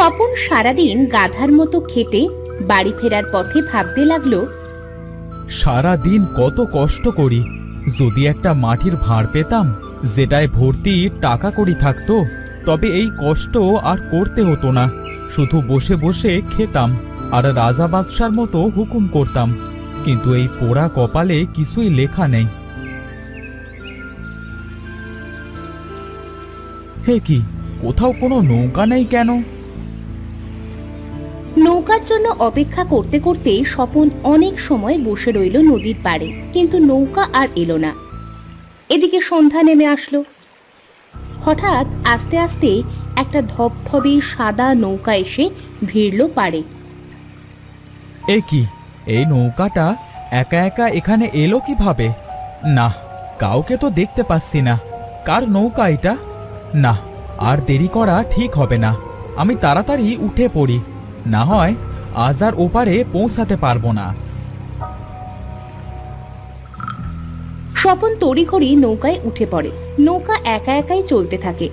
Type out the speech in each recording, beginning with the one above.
স্বপন সারাদিন গাধার মতো খেটে বাড়ি ফেরার পথে ভাবতে লাগলো, সারা দিন কত কষ্ট করি, যদি একটা মাটির ভাঁড় পেতাম যেটায় ভর্তি টাকা কড়ি থাকতো, তবে এই কষ্ট আর করতে হতো না। শুধু বসে বসে খেতাম আর রাজা বাদশার মতো হুকুম করতাম, কিন্তু এই পোড়া কপালে কিছুই লেখা নেই। হে কি, কোথাও কোনো নৌকা নেই কেন? নৌকার জন্য অপেক্ষা করতে করতে স্বপন অনেক সময় বসে রইল নদীর পাড়ে, কিন্তু নৌকা আর এলো না। এদিকে সন্ধ্যা নেমে আসলো। হঠাৎ আস্তে আস্তে একটা ধবধবে সাদা নৌকা এসে ভিড়ল পাড়ে। এ কি, এই নৌকাটা একা একা এখানে এলো কিভাবে? না, কাউকে তো দেখতে পাচ্ছি না। কার নৌকা এটা? না, আর দেরি করা ঠিক হবে না। আমি তাড়াতাড়ি উঠে পড়ি, না হয় আজ আর ওপারে পৌঁছাতে পারবো না। স্বপন তড়িঘড়ি নৌকায় উঠে পড়ে। নৌকা একা একাই চলতে থাকে।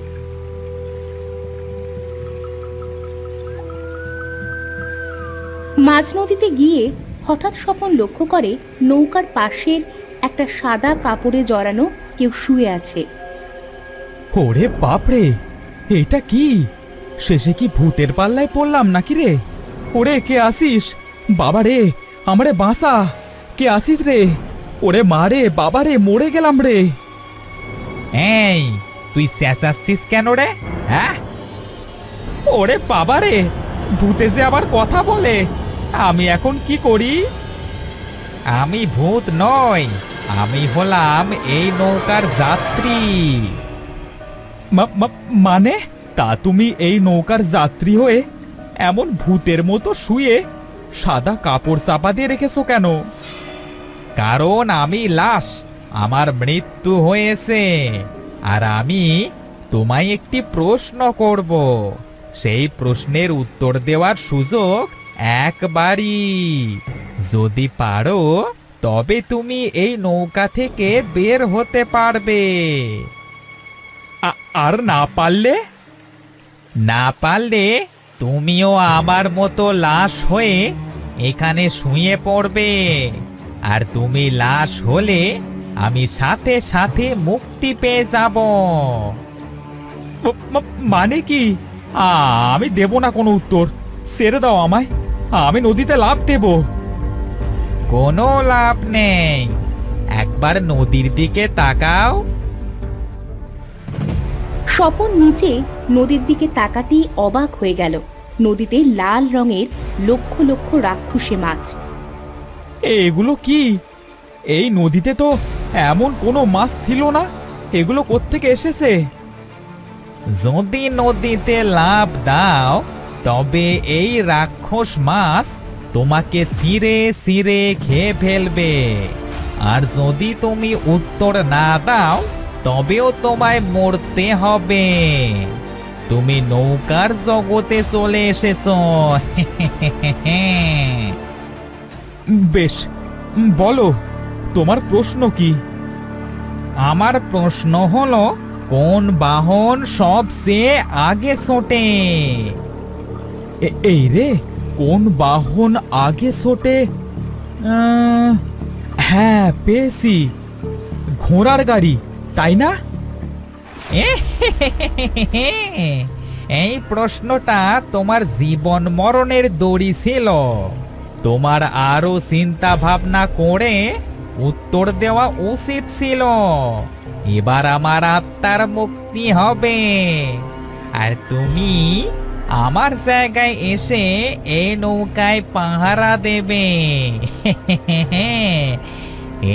মাঝ নদীতে গিয়ে হঠাৎ স্বপন লক্ষ্য করে নৌকার পাশের একটা সাদা কাপড়ে জড়ানো কেউ শুয়ে আছে। ওরে বাপরে, এটা কি? শেষে কি ভূতের পাল্লায় পড়লাম নাকি রে? ওরে, কে আসিস? বাবা রে, আমারে বাঁচা! কে আসিস রে? ওরে মা রে, বাবা রে, মরে গেলাম রে! এই, তুই চেঁচাচ্ছিস কেন রে? হ্যাঁ, ওরে বাবা রে, ভূতে যে আবার কথা বলে! আমি এখন কি করি? আমি ভূত নই, আমি হলাম এই নৌকার যাত্রী। মানে, তা তুমি এই নৌকার যাত্রী হয়ে এমন ভূতের মতো শুয়ে সাদা কাপড় চাপা দিয়ে রেখেছো কেন? কারণ আমি লাশ, আমার মৃত্যু হয়েছে, আর আমি তোমায় একটি প্রশ্ন করব। সেই প্রশ্নের উত্তর দেওয়ার সুযোগ একবারই। যদি পারো তবে তুমি এই নৌকা থেকে বের হতে পারবে। আর না পারলে? না পারলে তুমিও আমার মতো লাশ হয়ে এখানে শুয়ে পড়বে, আর তুমি লাশ হলে আমি সাথে সাথে মুক্তি পেয়ে যাব। মানে কি? আমি দেব না কোনো উত্তর। ছেড়ে দাও আমায়, আমি নদীতে লাফ দেব। কোনো লাভ নেই, একবার নদীর দিকে তাকাও। স্বপন নিচে নদীর দিকে তাকাতেই অবাক হয়ে গেল। নদীতে লাল রঙের লক্ষ লক্ষ রাক্ষসে মাছ। এগুলো কি? এই নদীতে তো এমন কোনো মাছ ছিল না। এগুলো কোত্থেকে এসেছে? যদি নদীতে লাফ দাও তবে এই রাক্ষস মাছ তোমাকে ছিঁড়ে ছিঁড়ে খেয়ে ফেলবে, আর যদি তুমি উত্তর না দাও তবেও তোমায় মরতে হবে। তুমি নৌকার জগতে চলে এসেছো। বেশ, বলো, তোমার প্রশ্ন কি? আমার প্রশ্ন হলো, কোন বাহন সবচেয়ে আগে ছোটে? এই রে, কোন বাহন আগে ছোটে? হ্যাঁ, পেয়েছি, ঘোড়ার গাড়ি, তাই না? এই প্রশ্নটা তোমার জীবন মরণের দড়ি ছিল। তোমার আরো চিন্তা ভাবনা করে উত্তর দেওয়া উচিত ছিল। এবার আমার আত্মার মুক্তি হবে, আর তুমি আমার জায়গায় এসে এই নৌকায় পাহারা দেবে।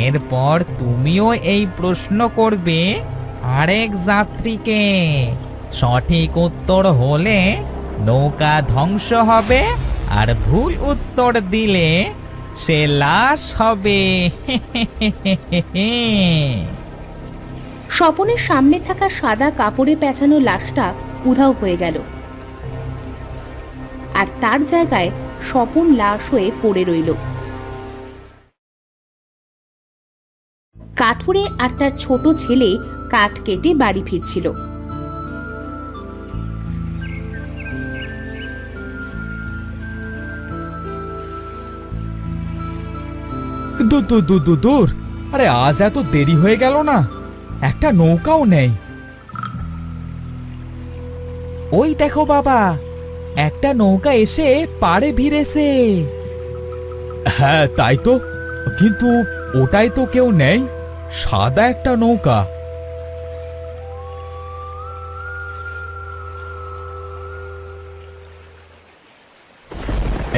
এরপর তুমিও এই প্রশ্ন করবে আরেক যাত্রীকে। সঠিক উত্তর হলে নৌকা ধ্বংস হবে, আর ভুল উত্তর দিলে সে লাশ হবে। স্বপনের সামনে থাকা সাদা কাপড়ে পেঁচানো লাশটা উধাও হয়ে গেল, আর তার জায়গায় স্বপন লাশ হয়ে পড়ে রইল। কাঠুরে আর তার ছোট ছেলে কাঠ কেটে বাড়ি ফিরছিল। দূর দূর দূর দূর দূর, আরে আজ এত দেরি হয়ে গেল না, একটা নৌকাও নেই। ওই দেখো বাবা, একটা নৌকা এসে পাড়ে ভিড়েছে। হ্যাঁ তাই তো, কিন্তু ওটাই তো কেউ নেই, সাদা একটা নৌকা।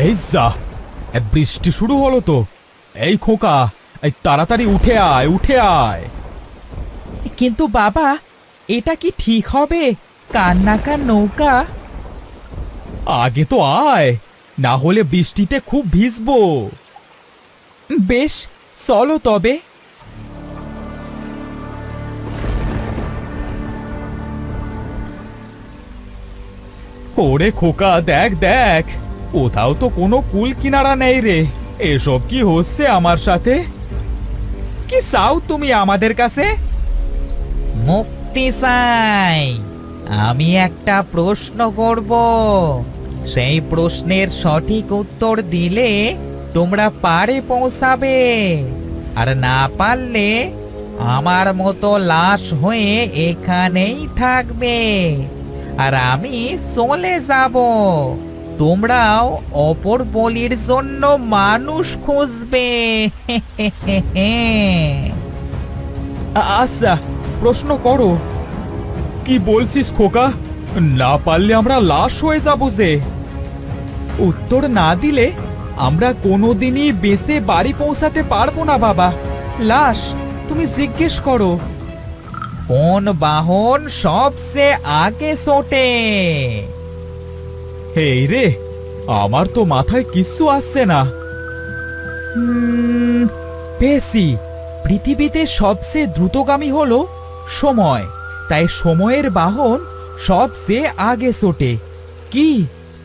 এই যা, বৃষ্টি শুরু হলো তো। এই খোকা, এই তাড়াতাড়ি উঠে আয়, উঠে আয়। কিন্তু বাবা, এটা কি ঠিক হবে, কান্নাকার নৌকা? আগে তো আয়, না হলে বৃষ্টিতে খুব ভিজবো। বেশ, চলো তবে। ওরে খোকা, দেখ দেখ, কোথাও তো কোনো কুল কিনারা নেই রে। এসব কি হচ্ছে আমার সাথে? কি চাও তুমি আমাদের কাছে? মুক্তি চাই। আমি একটা প্রশ্ন করব, সেই প্রশ্নের সঠিক উত্তর দিলে তোমরা পারে পৌঁছাবে, আর না পারলে আমার মতো লাশ হয়ে এখানেই থাকবে, আর আমি চলে যাব। তোমরাও অপর বলির জন্য মানুষ খুঁজবে। আচ্ছা, প্রশ্ন করো। কি বলছিস খোকা? না পারলে আমরা লাশ হয়ে যাব যে? উত্তর না দিলে আমরা কোনোদিনই বেঁচে বাড়ি পৌঁছাতে পারবো না বাবা। লাশ, তুমি জিজ্ঞেস করো। কোন বাহন সবচেয়ে আগে ছোটে? এই রে, আমার তো মাথায় কিচ্ছু আসছে না। পেয়েছি, পৃথিবীতে সবচেয়ে দ্রুতগামী হলো সময়, তাই সময়ের বাহন সবচেয়ে আগে ছোটে। কি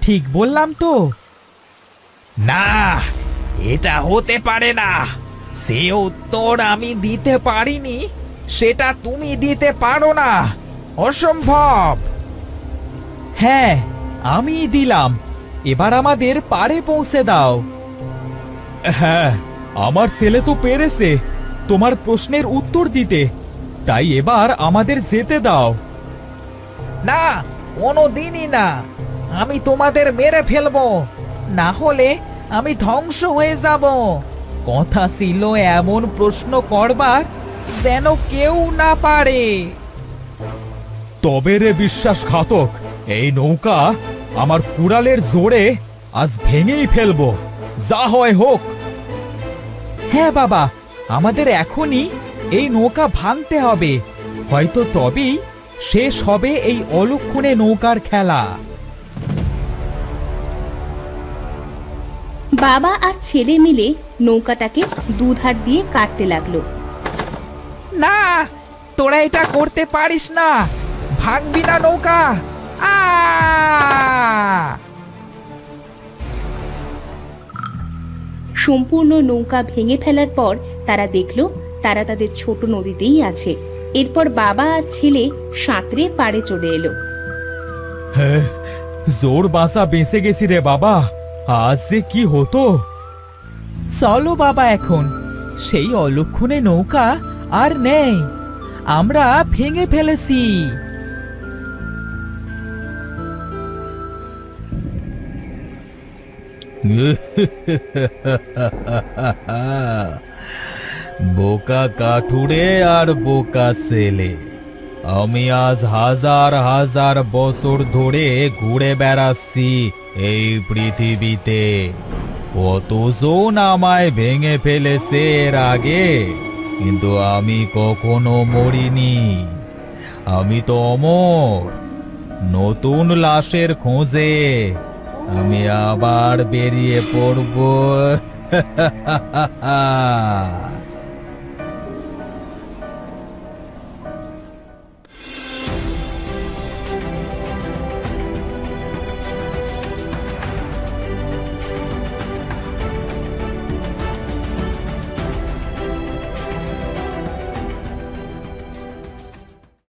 ঠিক বললাম তো? না, এটা হতে পারে না। সে উত্তর আমি দিতে পারিনি, সেটা তুমি দিতে পারো না। অসম্ভব। হ্যাঁ, আমি দিলাম, এবার আমাদের পারে পৌঁছে দাও। হ্যাঁ, আমার ছেলে তো পেরেছে তোমার প্রশ্নের উত্তর দিতে, তাই এবার আমাদের যেতে দাও। না, কোনো দিনই না। আমি তোমাদের মেরে ফেলবো, না হলে আমি ধ্বংস হয়ে যাব। কথা ছিল এমন প্রশ্ন করবার যেন কেউ না পারে। তবে রে বিশ্বাসঘাতক, এই নৌকা আমার কুড়ালের জোরে আজ ভেঙেই ফেলবো, যা হয় হোক। হ্যাঁ বাবা, আমাদের এখনই এই নৌকা ভাঙতে হবে, হয়তো তবেই শেষ হবে এই অলক্ষণে নৌকার খেলা। বাবা আর ছেলে মিলে নৌকাটাকে দুধার দিয়ে কাটতে লাগলো। না, তোরা এটা করতে পারিস না, ভাঙবি না নৌকা। আ সম্পূর্ণ নৌকা ভেঙে ফেলার পর তারা দেখলো তারা তাদের ছোট নদীতেই আছে। এরপর বাবা আর ছেলে সাঁতরে পাড়ে চলে এলো। হ্যাঁ, জোর বাঁচা বেঁচে গেছি রে বাবা, আজ যে কি হতো। চলো বাবা, এখন সেই অলক্ষণে নৌকা আর নেই, আমরা ভেঙে ফেলেছি। বোকা কাঠুরে আর বোকা ছেলে, আমি আজ হাজার হাজার বছর ধরে ঘুরে বেড়াচ্ছি এই পৃথিবীতে, কতজন আমায় ভেঙে ফেলেছে এর আগে, কিন্তু আমি কখনো মরিনি। আমি তো অমর। নতুন লাশের খোঁজে আমি আবার বেরিয়ে পড়ব।